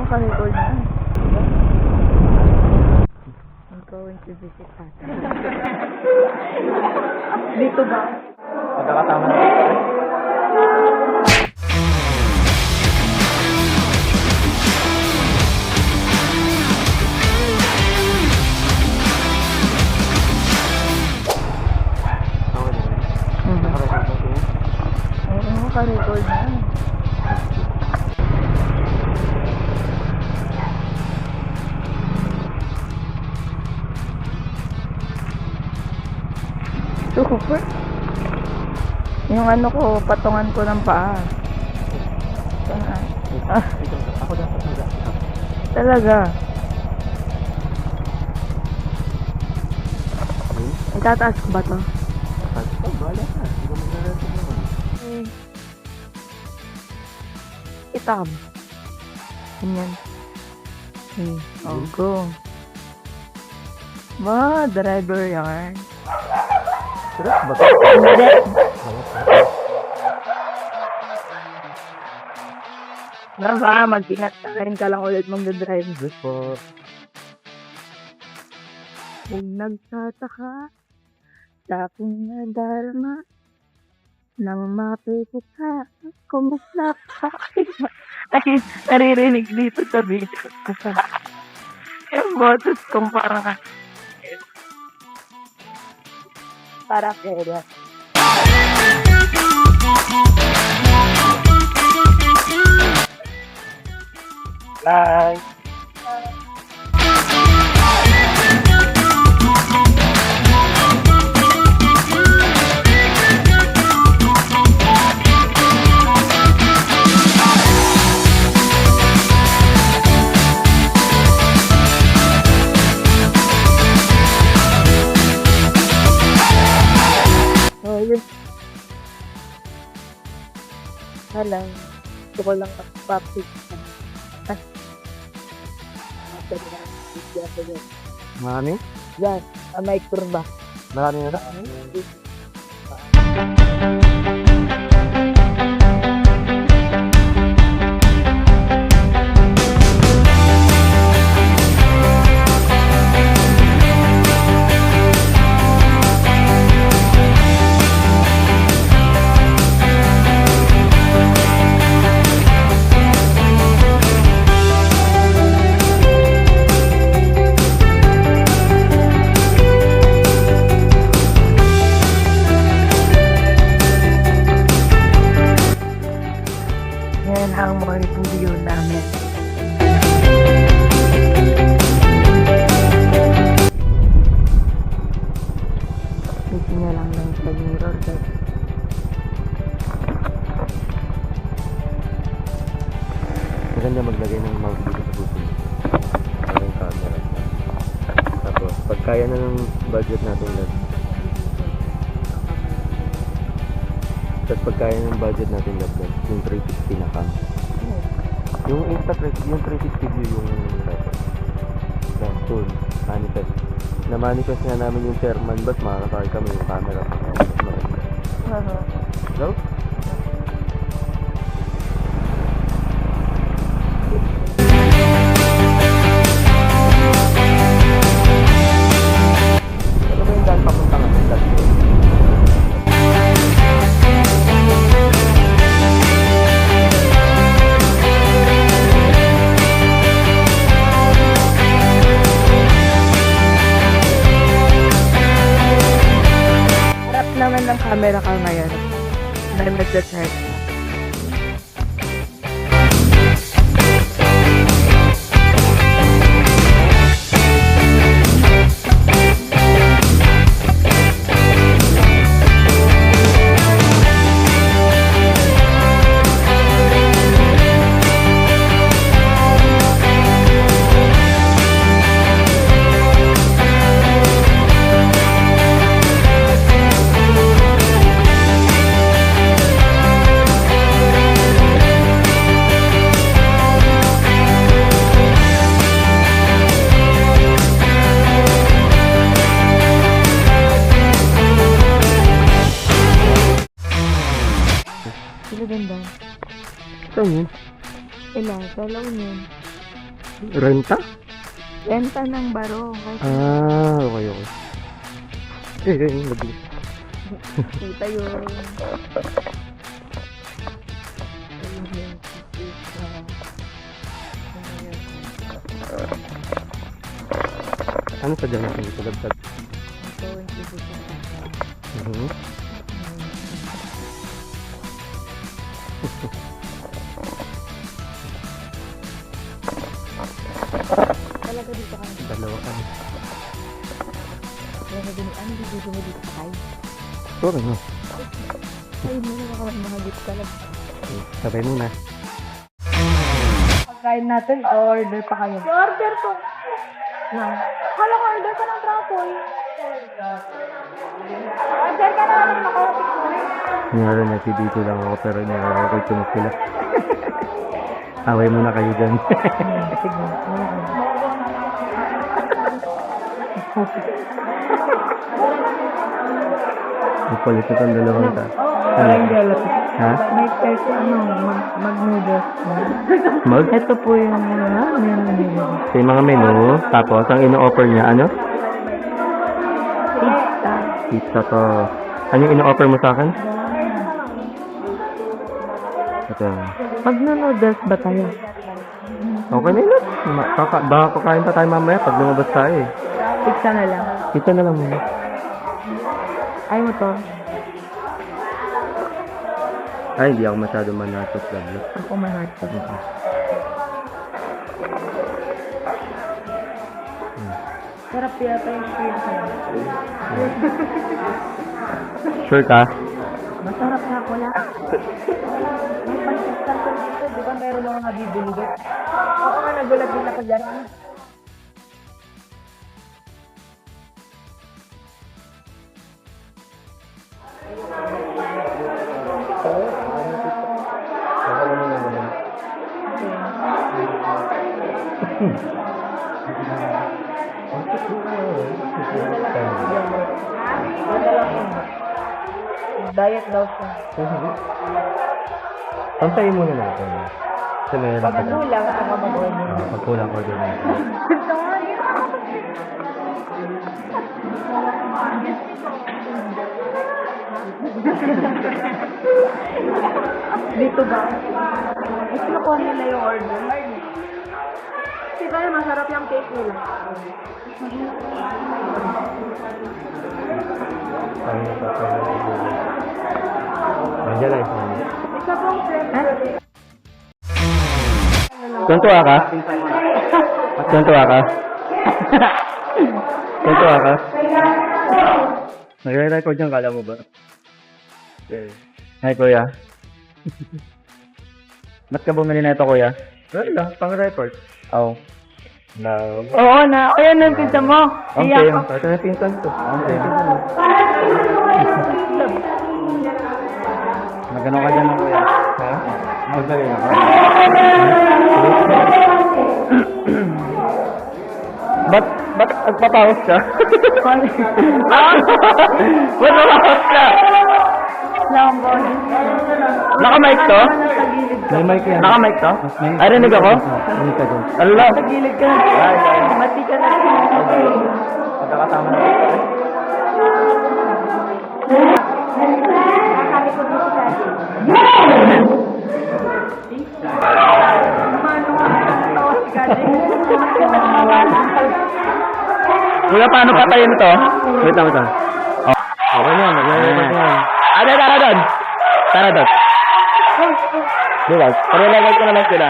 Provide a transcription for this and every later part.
naka-record na. I'm going to visit Tata. Dito ba? Magkakatama na. Oo, naka-record na. Super. Yung ano ko, patungan ko ng paa. Ako dapat mag-aasikaw. Talaga. Itataas ko ba to? Oh, bahala ka. Hindi ka mag-record naman. Itab. Ganyan. Okay. Oh, go. Ba, driver yarn. Sarap ba ito? Hindi. Baka mag-ingat ka rin ka lang ulit mag-drive. Good po. Kung nagtataka sa aking nadarama nang mapikit ka, kumusta ka? Ay, naririnig dito sa video ko sa yung boses kong parang para kaya. Bye! Oh, yun. Hala, gusto ko lang mag-public. Marami? Yan, may kurba. Marami na sa Yan ang morning video namin. Busy na lang ng side mirror, guys. Maganda maglagay ng mount dito sa puso mo. Para yung camera. Tapos, pag kaya na ng budget natin lahat. Tapos pag kaya ng budget natin lahat, yung 360 na cam. Yung yung 360 view yung record. Yan, soon, manifest. Na-manifest nga namin yung Sherman bus, makakasakay kami yung camera. Hello? Ano ba yung daan papunta nga sa dati? Harap naman ng camera ka ngayon. Dahil nag-charge. Saan yun? Ilang, sa La Union. Renta? Renta ng baro. Kasi Okay, okay. Nag- kita yun. Ano sa dyan natin dito? Dagdag? Mhm. Talaga dito kami. Dalawa kami. Talaga din, ano dito mo dito kay? Sorry, no? Ay, mo na ako mga dito talaga. Sabay muna. Pagkain natin, order pa kayo. Order po. Na. Kala ko order ka ng trapoy. Order ka na ng makarating mo. Ngayon, dito lang ako pero nire-record ko na sila. Away muna kayo dyan. Sige. Ipalit ito ang dalawang ta. Parang galat. Ha? May kahit mag-noodles. Mag? Ito po yung menu. Sa mga menu, tapos ang ino-offer niya, ano? Pizza. Pizza to. Ano yung ino-offer mo sa akin? Ito. Mag-noodles ba tayo? Okay na yun. Baka kakain pa tayo mamaya pag lumabas tayo eh. Pizza na lang. Pizza na lang muna. Ay mo to. Ay, hindi ako masyado manatot lang. Ako may heart to. Sarap yata yung shrimp. Sure ka? Masarap na ako na. May pansistan ko dito. Di ba meron mga nabibili dito? Ako nga nagulat din ako dyan. Diet daw siya. Pantayin muna natin. Sa meron Pag kulang, ako mag-order. Pag kulang order natin. Ito nga yun. Dito ba? Ay, kinukuha nila yung order. Kasi kaya masarap yung cake nila. Kami na sa kanya. Nandiyan lang. Isa pong flavor. Tuntua ka? Tuntua ka? Tuntua ka? Nagre-record yung kala mo ba? Hi, kuya. Ba't ka bumili na ito, kuya? Wala, pang-record. Oh. No. Oo na. Ayan ang pizza mo. Okay, Iyak ako. ito na pinsan to. Okay. Magano ka dyan, kuya? Ha? Magaling ako. Ba't nagpapawas ka? Ba't nagpapawas ka? Naka-mic to? May mic yan. Naka-mic to? Ay, rinig ako? Rinig ka dun. Allah! Sa gilid ka. Mati ka na. Magkakasama na. Kuya, paano patayin to? Wait lang, wait lang. Okay na, mag-record na. Tara doon. Tara doon. Diba? Pare-record ko naman sila.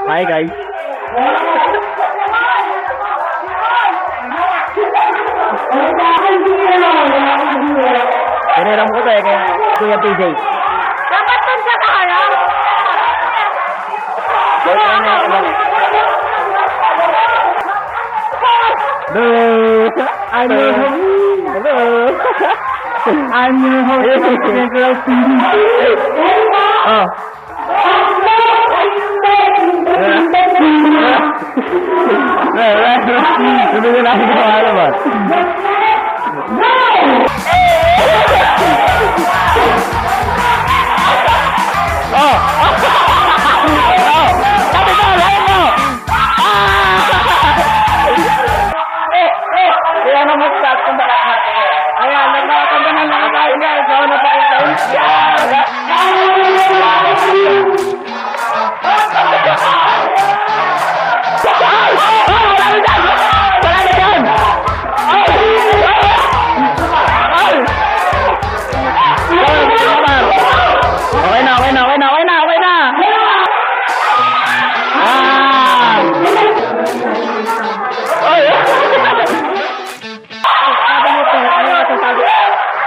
Hi guys. Piniram ko tayo kay Kuya PJ. Dapat dun sa kaya. Hello. I'm your host. Hello. I'm your host. Oh. Sabi na natin kung ano ba? balat natin. Ayan, nagkakatanda na nakakain guys. So, napakain. Okay na, okay na, okay na, okay na, okay na. Ah! Ay!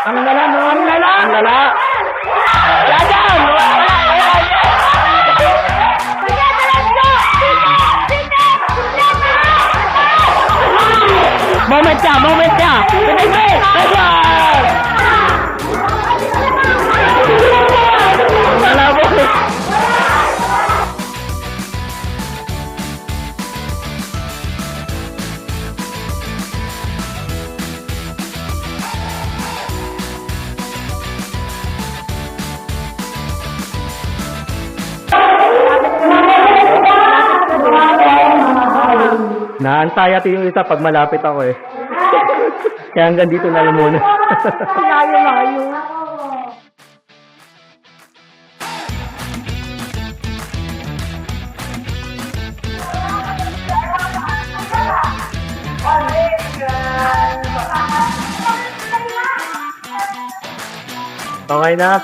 Ang lala, no? Ang lala! Ang lala! Yajan! Moment siya! Moment siya! Pinay! Yajan! Wala po! Na-anxiety yung isa pag malapit ako eh. Kaya hanggang dito na lang muna. Layo. Okay na.